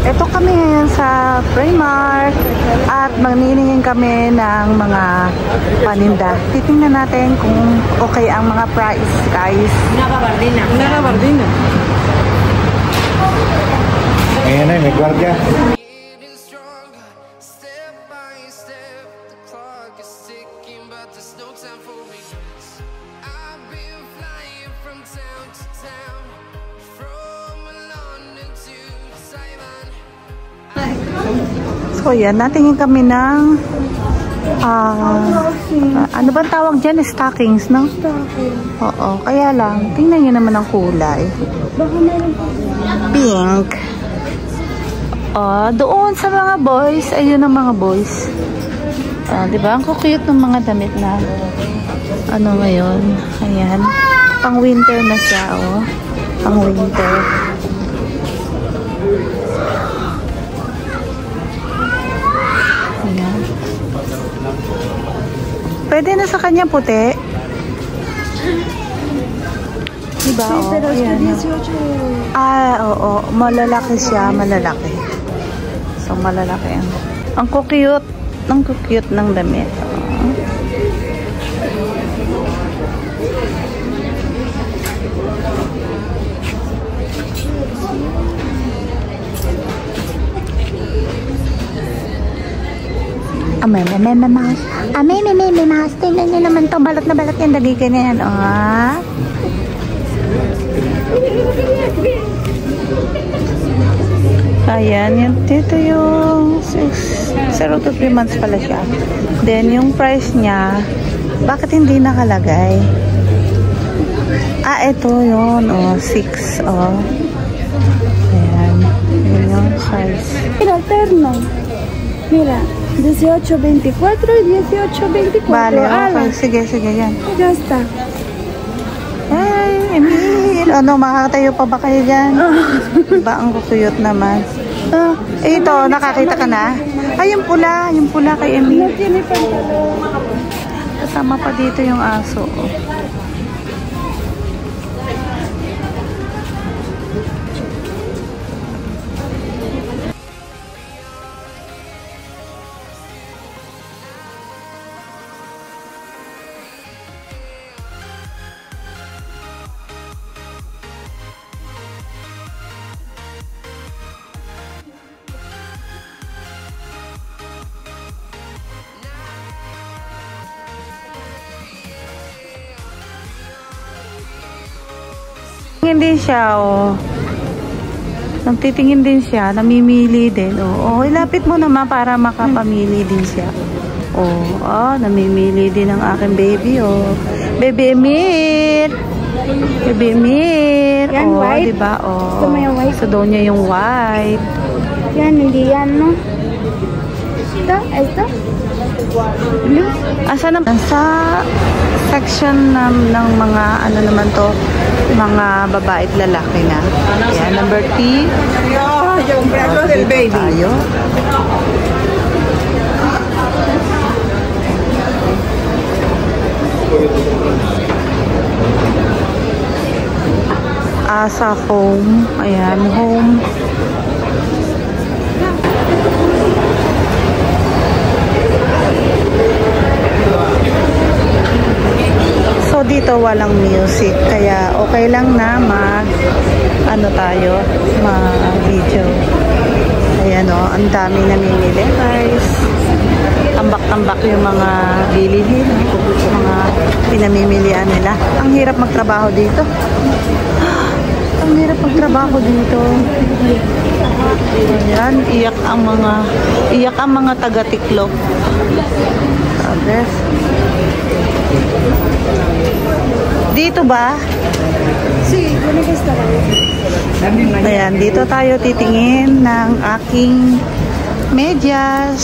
Ito kami ngayon sa Primark at magniningin kami ng mga paninda. Titingnan natin kung okay ang mga price, guys. Nakabardina. Ayan na, may gwardiya. So yan, natingin kami ng ano ba tawag dyan? Stockings, no? Oo, kaya lang tingnan nyo naman ang kulay. Pink. Doon sa mga boys, ayun ang mga boys. Diba? Ang cute ng mga damit na ano ngayon. Ayan. Pang winter na siya, oh. Pang winter. Ayan. Pwede na sa kanya puti. Diba? Oh, ayan. Oo. Malalaki siya. Malalaki. So, malalaki. Ang cute. Ang cute ng damit. May mouse. May mouse. Tingnan nyo naman to. Balot na balot yung dagi ganyan. Ayan. Dito yung 0 to 3 months pala siya. Then, yung price niya, bakit hindi nakalagay? Ito yun. 6. Ayan. Yun yung size. Alterno. Mira. 18.24 y 18.24. Vale, okay. Sige, yan. Ya está. Ay, Emil. Makakatayo pa ba kayo dyan? Diba, ang cute naman. Ito, nakakita ka na? Yung pula kay Emil. Kasama pa dito yung aso. Din siya, nagtitingin din siya, namimili din. Ilapit mo naman para makapamili din siya. Namimili din ang aking baby, Baby Emir. Yan, white. Diba, Gusto mo yung white? Gusto daw niya yung white. Yan, hindi yan, no? Ito? Blue? Asa naman? Sa section ng mga, ano naman to, mga babae at lalaki na. Yan, number 3. Yung braso del baby. Tayo. Sa home. Ayan, home. So, dito walang music. Kaya, okay lang na mag-video. Ayan, ang daming namimili, guys. Tambak-tambak yung mga bilihin. Mga pinamimilian nila. Ang hirap magtrabaho dito. Ang hirap magtrabaho dito. Ayan, iyak ang mga taga-tiklop. Sabes. Dito ba? Ayan, dito tayo titingin ng aking medyas.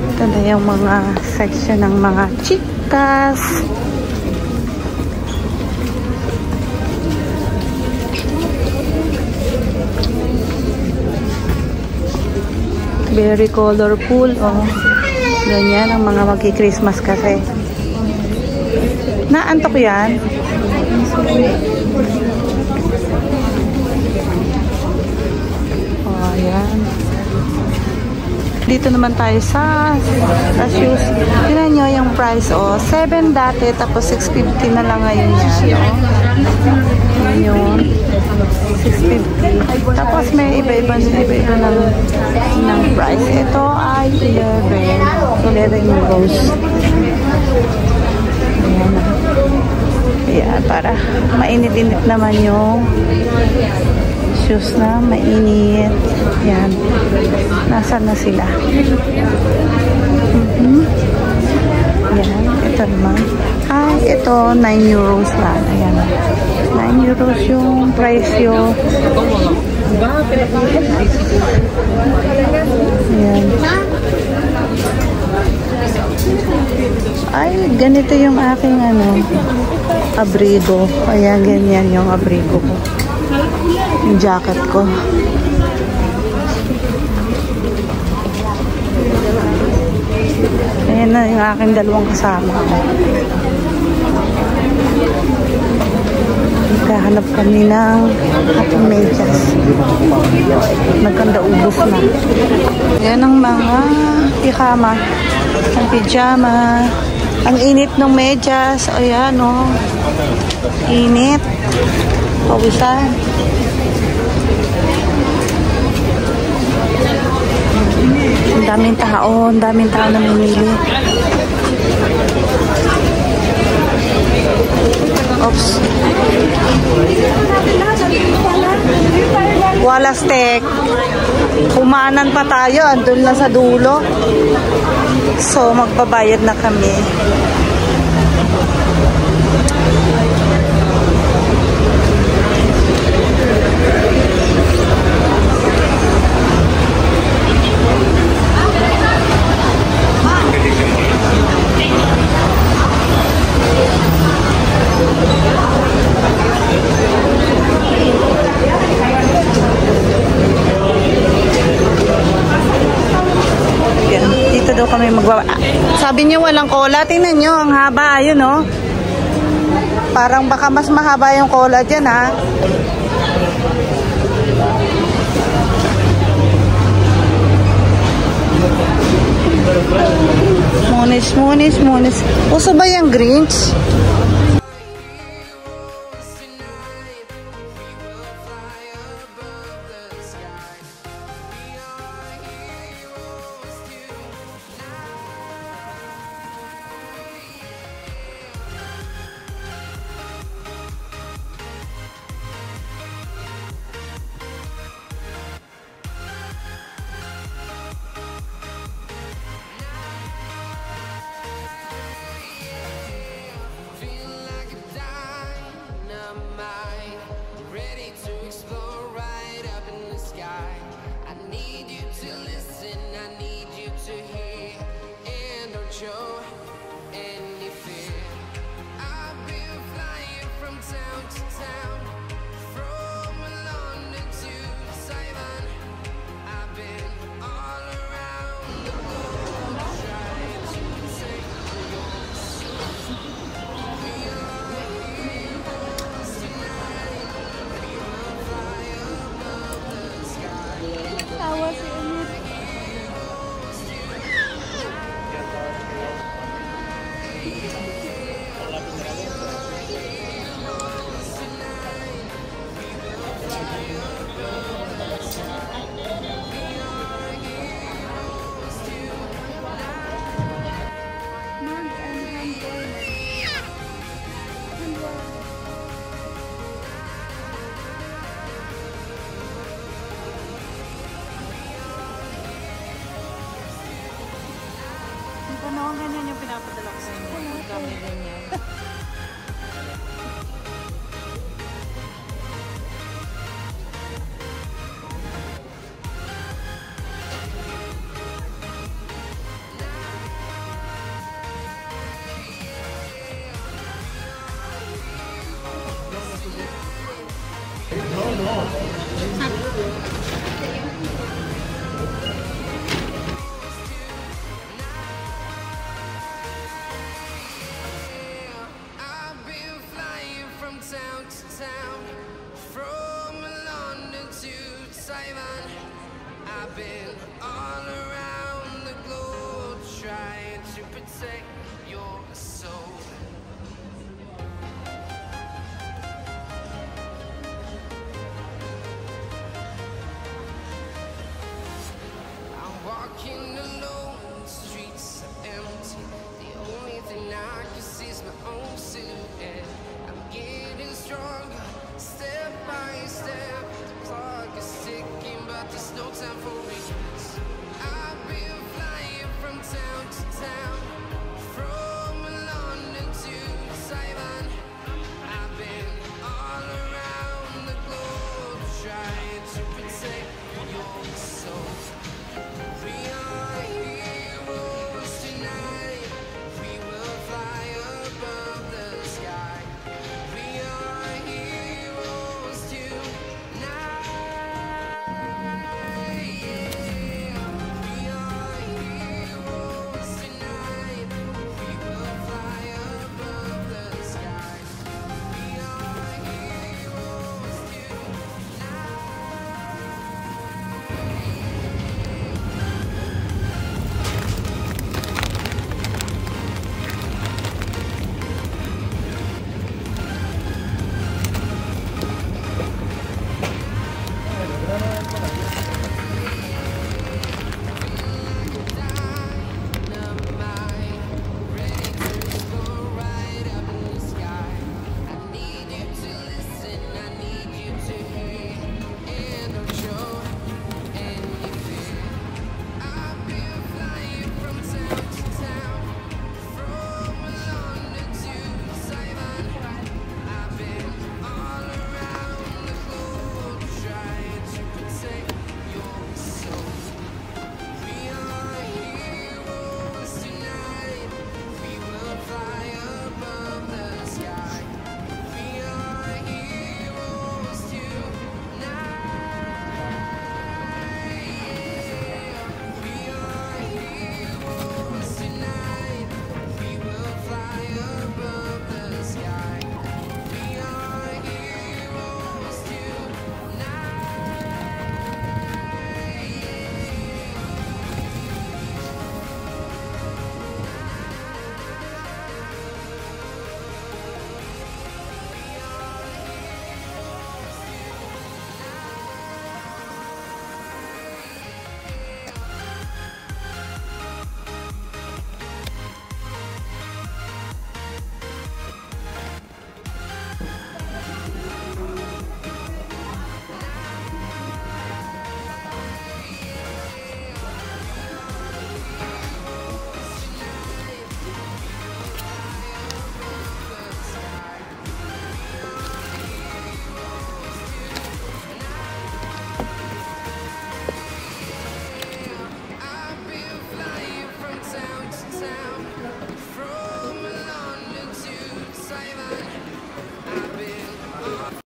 Ito na yung mga section ng mga chikas. Very colorful. Ganyan ang mga magki-Christmas kasi. Naantok yan. dito naman tayo sa shoes. Tignan nyo yung price, oh. 7 dati, tapos 650 na lang ngayon yan, oh. Yun. 650. Tapos may iba-iba ng price. Ito ay 11 euros. Ayan. Ayan, para mainit-init naman yung shoes na mainit. Yan. Nasaan na sila? Yan. Ito naman. Ay, ito 9 euros lang. Ayan. 9 euros yung price yun. Ayan. Ay, ganito yung aking abrigo. Ayan, ganyan yung abrigo ko. Yung jacket ko. Ayan na yung aking dalawang kasama ko. Nagkahanap kami ng ating medyas. Nagkanda ubos na. Ayan ang mga pijama. Ang pijama. Ang init ng medyas. Ayan, oh. Init. Pawisan. Ang daming tao na mamili. Oops. Walastek. Kumanan pa tayo. Andun na sa dulo. So, magbabayad na kami. Dito daw kami sabi niyo walang cola. Tingnan niyo, ang haba. Ayun, oh. Parang baka mas mahaba yung cola dyan, ha. Munis. Uso ba yung Grinch? Ano, ganyan yung pinapadala ko sa inyo. Ang dami ganyan. I've been all around trying to protect your soul. I'm walking alone, the streets are empty. The only thing I